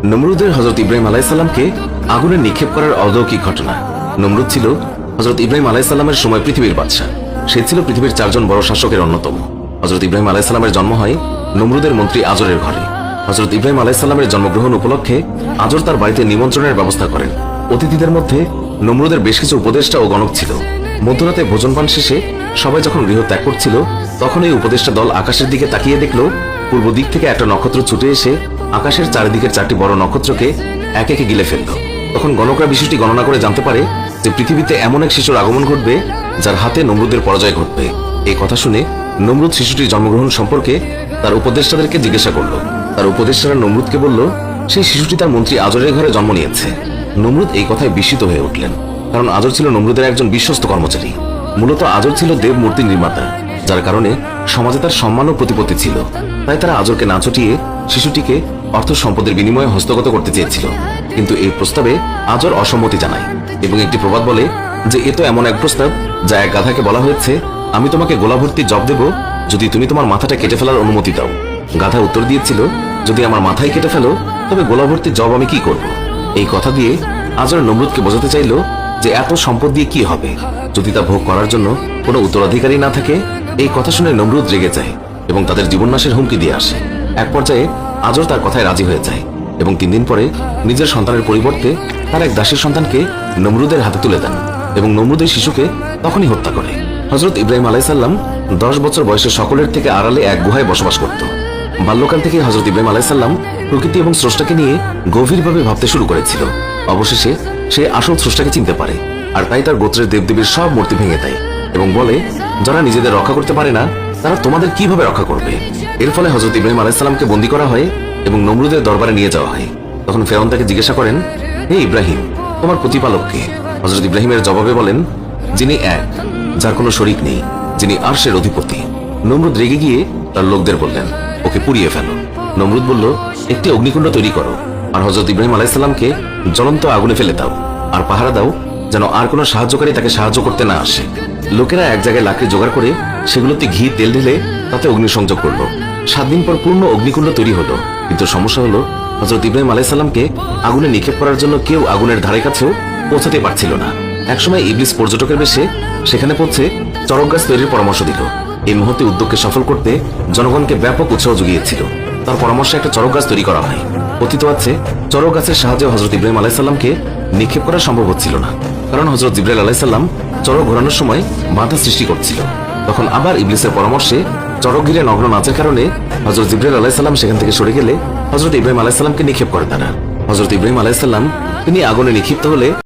নমরুদের হযরত ইব্রাহিম আলাইহিস সালামকে আগুনে নিক্ষেপ করার অলৌকিক ঘটনা। নমরুদ ছিল হযরত ইব্রাহিম আলাইহিস সালামের সময় পৃথিবীর বাদশা। সে ছিল পৃথিবীর 4 জন বড় শাসকের অন্যতম। হযরত ইব্রাহিম আলাইহিস সালামের জন্ম হয় নমরুদের মন্ত্রী আজরের ঘরে। হযরত ইব্রাহিম আলাইহিস সালামের জন্মগ্রহণ উপলক্ষে আজর তার বাড়িতে নিমন্ত্রণের ব্যবস্থা করেন। অতিথিদের মধ্যে নমরুদের বেশ কিছু উপদেষ্টা ও গণক ছিল। মধ্যরাতে ভোজনপান শেষে সবাই যখন গৃহ ত্যাগ করছিল, তখন এই উপদেষ্টা দল আকাশের দিকে তাকিয়ে দেখল পূর্ব দিক থেকে একটা নক্ষত্র ছুটে এসে আকাশের চারিদিকের 4টি বড় নক্ষত্রকে এক একে গিলে ফেলল। তখন গণকরা বিষয়টি গণনা করে জানতে পারে যে পৃথিবীতে এমন এক শিশুর আগমন ঘটবে যার হাতে নমরুদের পরাজয় ঘটবে। এই কথা শুনে নমরুদ শিশুটির জন্মগ্রহণ সম্পর্কে তার উপদেষ্টাদেরকে জিজ্ঞাসা করল। তার উপদেষ্টারা নমরুদকে বলল, সেই শিশুটি তার মন্ত্রী আজরের ঘরে জন্ম নিয়েছে। নমরুদ এই কথায় বিস্মিত হয়ে উঠলেন, কারণ আজর ছিল নমরুদের একজন বিশ্বস্ত কর্মচারী। মূলত আজর ছিল দেব মূর্তি নির্মাতা, যার কারণে সমাজে তার সম্মান ও প্রতিপত্তি ছিল। তাই তারা আজরকে না চটিয়ে শিশুটিকে অর্থ সম্পদের বিনিময়ে হস্তগত করতে চেয়েছিল। কিন্তু এই প্রস্তাবে আজর অসম্মতি জানায় এবং একটি প্রবাদ বলে যে এ তো এমন এক প্রস্তাব যা এক গাধাকে বলা হয়েছে, আমি তোমাকে গোলাভর্তি জব দেব যদি তুমি তোমার মাথাটা কেটে ফেলার অনুমতি দাও। গাধা উত্তর দিয়েছিল, যদি আমার মাথায় কেটে ফেলো তবে গোলাভর্তি জব আমি কি করব। এই কথা দিয়ে আজর নমরুদকে বোঝাতে চাইল যে এত সম্পদ দিয়ে কি হবে যদি তা ভোগ করার জন্য কোনো উত্তরাধিকারী না থাকে। এই কথা শুনে নমরুদ রেগে যায় এবং তাদের জীবননাশের হুমকি দিয়ে আসে। এক পর্যায়ে আজর তার কথায় রাজি হয়ে যায় এবং 3 দিন পরে নিজের সন্তানের পরিবর্তে তার এক দাসীর সন্তানকে নমরুদের হাতে তুলে দেন এবং নমরুদের শিশুকে তখনই হত্যা করে। হযরত ইব্রাহিম আলাইহিস সালাম 10 বছর বয়সে সকলের থেকে আড়ালে এক গুহায় বসবাস করত। বাল্যকাল থেকে হযরত ইব্রাহিম আলাইহিস সালাম প্রকৃতি এবং স্রষ্টাকে নিয়ে গভীরভাবে ভাবতে শুরু করেছিল। অবশেষে সে আসল স্রষ্টাকে চিনতে পারে, আর তাই তার গোত্রের দেবদেবীর সব মূর্তি ভেঙে দেয় এবং বলে, যারা নিজেদের রক্ষা করতে পারে না তারা তোমাদের কিভাবে রক্ষা করবে। এর ফলে হযরত ইব্রাহিম আলাইহিস সালামকে বন্দী করা হয় এবং নমরুদের দরবারে নিয়ে যাওয়া হয়। তখন ফেরাউন তাকে জিজ্ঞাসা করেন, হে ইব্রাহিম, তোমার প্রতিপালক কে? হযরত ইব্রাহিমের জবাবে বলেন, যিনি এক, যার কোনো শরীক নেই, যিনি আরশের অধিপতি। নমরুদ রেগে গিয়ে তার লোকদের বললেন, ওকে পুড়িয়ে ফেলো। নমরুদ বলল, একটি অগ্নিকুণ্ড তৈরি করো আর হযরত ইব্রাহিম আলাইহিস সালামকে জ্বলন্ত আগুনে ফেলে দাও, আর পাহারা দাও যেন আর কোনো সাহায্যকারী তাকে সাহায্য করতে না আসে। লোকেরা এক জায়গায় লাকড়ি জোগাড় করে সেগুলোতে ঘি তেল ঢেলে তাতে অগ্নিসংযোগ করলো। 7 দিন পর পূর্ণ অগ্নিকুণ্ড তৈরি হলো। কিন্তু সমস্যা হলো, হযরত ইব্রাহিম আলাইহিস সালামকে আগুনে নিক্ষেপ করার জন্য কেউ আগুনের ধারে কাছেও পৌঁছাতে পারছিল না। একসময় ইবলিস পর্যটকের বেশে সেখানে পৌঁছে চরক গাছ তৈরির পরামর্শ দিল। এই মুহূর্তে উদ্যোগকে সফল করতে জনগণকে ব্যাপক উৎসাহ জুগিয়েছিল। তার পরামর্শে একটা চরক গাছ তৈরি করা হয়। কথিত আছে, চরক গাছের সাহায্যে হযরত ইব্রাহিম আলাইহিস সালামকে নিক্ষেপ করা সম্ভব হচ্ছিল না, কারণ হযরত জিবরাইল আলাইহিস সালাম চরক ঘোরানোর সময় বাধা সৃষ্টি করছিল। তখন আবার ইবলিসের পরামর্শে চরক ঘিরে নগ্ন নাচের কারণে হযরত জিবরাইল আলাইহিস সালাম সেখান থেকে সরে গেলে হযরত ইব্রাহিম আলাইহিস সালামকে নিক্ষেপ করে তারা। হযরত ইব্রাহিম আলাইহিস সালাম তিনি আগুনে নিক্ষিপ্ত হলে